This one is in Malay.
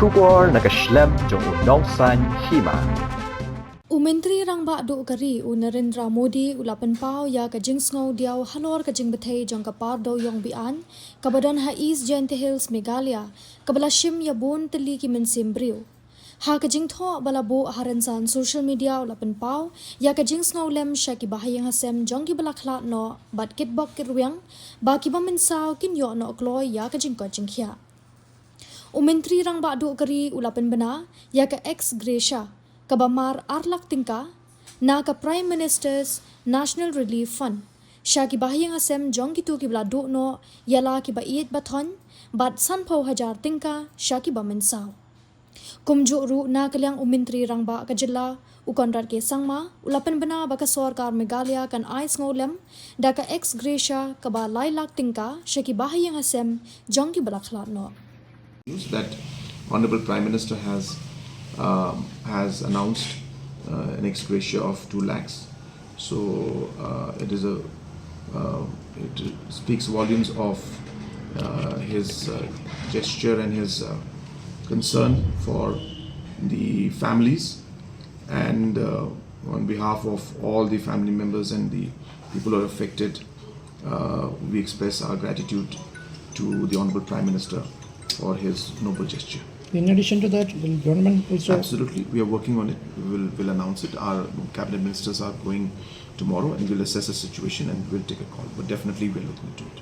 Shukor nakaslem jong unongsan Hima. Menteri Rangba do kari Narendra Modi ulapan pau ya ka jingsngau diaw halor ka jingbethei jong ka pardo yong bian kabadan ha East Jente Hills Meghalaya kabalashim ya bon teli ki mensim briu ha ka jingtho balabo haransan social media ulapan pau ya ka jingsngau lem shaki bahayang hasem jong ki bala Khlad no bat kitbok kirwang ba ki ba mensaw kin yo no kloy ya ka jingko jingkhia Menteri Rangba do kari ulapan bena ya ka ex gracia kabamar arlak tingka na ka Prime Minister's National Relief Fund syaki bahayang asem jong gitu ki bla do no yala ki ba iet bathon bat sanpau hajar tingka syaki ba mensaw kumjo ru na kalyang Menteri Rangba ka jilla u Conrad ke sangma ulapan bena ba ka sarkar Meghalaya kan ais ngolem da ka ex gracia ka ba lailak tingka syaki bahayang asem jong ki bla Khlad no that Honorable Prime Minister has announced an ex gratia of 2 lakhs. So it speaks volumes of his gesture and his concern for the families, and on behalf of all the family members and the people who are affected, we express our gratitude to the Honorable Prime Minister for his noble gesture. In addition to that, will government also... Absolutely, we are working on it. We'll announce it. Our cabinet ministers are going tomorrow and we'll assess the situation and we'll take a call. But definitely we're looking into it.